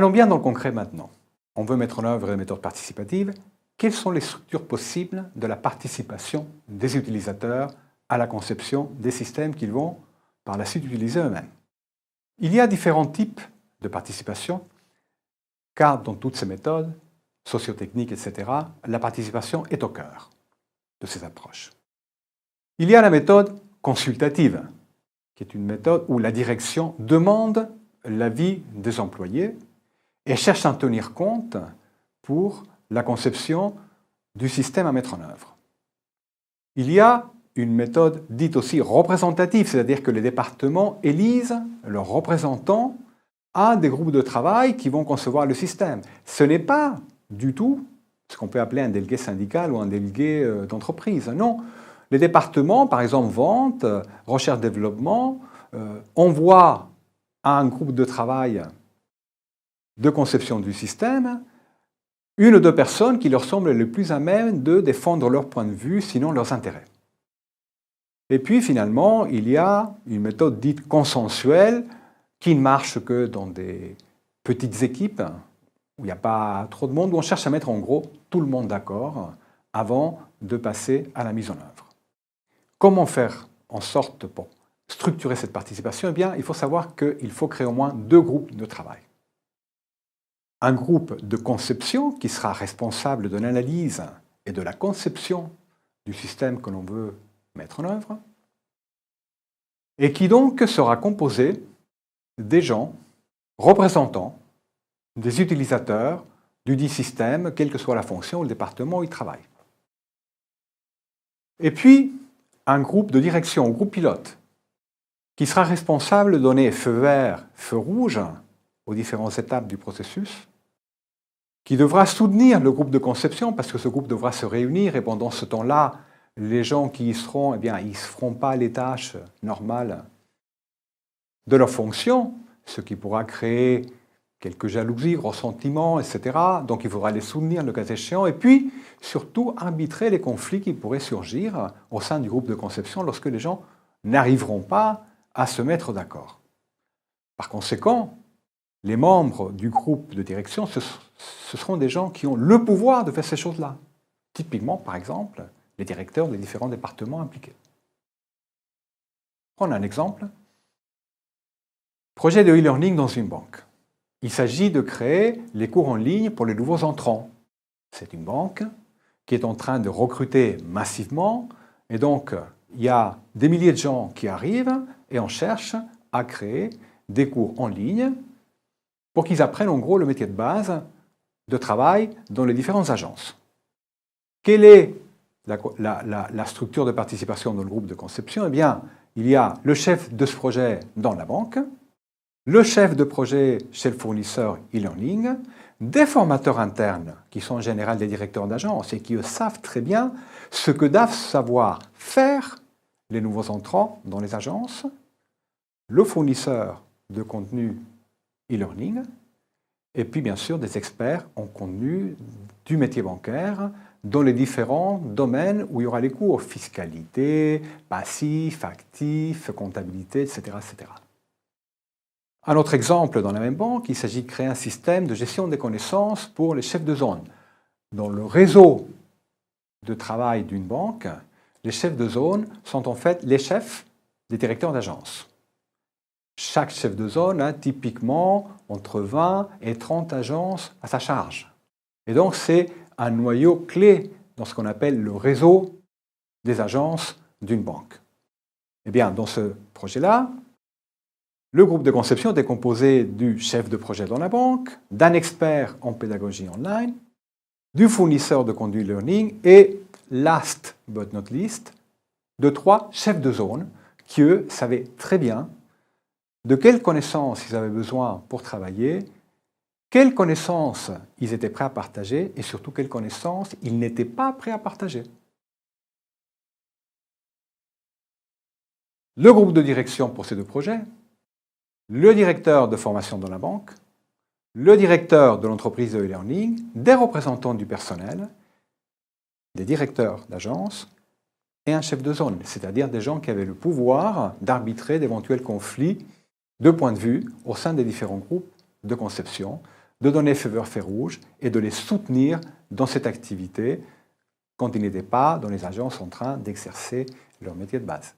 Allons bien dans le concret maintenant. On veut mettre en œuvre des méthodes participatives. Quelles sont les structures possibles de la participation des utilisateurs à la conception des systèmes qu'ils vont par la suite utiliser eux-mêmes? Il y a différents types de participation, car dans toutes ces méthodes, sociotechniques, etc., la participation est au cœur de ces approches. Il y a la méthode consultative, qui est une méthode où la direction demande l'avis des employés et cherche à en tenir compte pour la conception du système à mettre en œuvre. Il y a une méthode dite aussi représentative, c'est-à-dire que les départements élisent leurs représentants à des groupes de travail qui vont concevoir le système. Ce n'est pas du tout ce qu'on peut appeler un délégué syndical ou un délégué d'entreprise. Non, les départements, par exemple vente, recherche-développement, envoient à un groupe de travail de conception du système une ou deux personnes qui leur semblent les plus à même de défendre leur point de vue, sinon leurs intérêts. Et puis finalement, il y a une méthode dite consensuelle qui ne marche que dans des petites équipes où il n'y a pas trop de monde, où on cherche à mettre en gros tout le monde d'accord avant de passer à la mise en œuvre. Comment faire en sorte pour structurer cette participation? Eh bien, il faut savoir qu'il faut créer au moins deux groupes de travail. Un groupe de conception qui sera responsable de l'analyse et de la conception du système que l'on veut mettre en œuvre, et qui donc sera composé des gens représentants des utilisateurs du dit système, quelle que soit la fonction ou le département où ils travaillent. Et puis, un groupe de direction, un groupe pilote, qui sera responsable de donner feu vert, feu rouge aux différentes étapes du processus, qui devra soutenir le groupe de conception, parce que ce groupe devra se réunir, et pendant ce temps-là, les gens qui y seront, eh bien, ils ne feront pas les tâches normales de leur fonction, ce qui pourra créer quelques jalousies, ressentiments, etc. Donc il faudra les soutenir le cas échéant, et puis surtout arbitrer les conflits qui pourraient surgir au sein du groupe de conception lorsque les gens n'arriveront pas à se mettre d'accord. Par conséquent, les membres du groupe de direction, ce seront des gens qui ont le pouvoir de faire ces choses-là. Typiquement, par exemple, les directeurs des différents départements impliqués. Prenons un exemple. Projet de e-learning dans une banque. Il s'agit de créer les cours en ligne pour les nouveaux entrants. C'est une banque qui est en train de recruter massivement, et donc il y a des milliers de gens qui arrivent et on cherche à créer des cours en ligne pour qu'ils apprennent en gros le métier de base de travail dans les différentes agences. Quelle est la structure de participation dans le groupe de conception? Eh bien, il y a le chef de ce projet dans la banque, le chef de projet chez le fournisseur e-learning, des formateurs internes qui sont en général des directeurs d'agence et qui eux savent très bien ce que doivent savoir faire les nouveaux entrants dans les agences, le fournisseur de contenu e-learning, et puis bien sûr des experts en contenu du métier bancaire dans les différents domaines où il y aura les cours, fiscalité, passif, actif, comptabilité, etc., etc. Un autre exemple dans la même banque, il s'agit de créer un système de gestion des connaissances pour les chefs de zone. Dans le réseau de travail d'une banque, les chefs de zone sont en fait les chefs des directeurs d'agence. Chaque chef de zone a typiquement entre 20 et 30 agences à sa charge. Et donc c'est un noyau clé dans ce qu'on appelle le réseau des agences d'une banque. Eh bien, dans ce projet-là, le groupe de conception était composé du chef de projet dans la banque, d'un expert en pédagogie online, du fournisseur de contenu e-learning et, last but not least, de 3 chefs de zone qui, eux, savaient très bien de quelles connaissances ils avaient besoin pour travailler, quelles connaissances ils étaient prêts à partager et surtout quelles connaissances ils n'étaient pas prêts à partager. Le groupe de direction pour ces 2 projets, le directeur de formation dans la banque, le directeur de l'entreprise de e-learning, des représentants du personnel, des directeurs d'agence et un chef de zone, c'est-à-dire des gens qui avaient le pouvoir d'arbitrer d'éventuels conflits de points de vue au sein des différents groupes de conception de donner feu vert, feu rouge et de les soutenir dans cette activité quand ils n'étaient pas dans les agences en train d'exercer leur métier de base.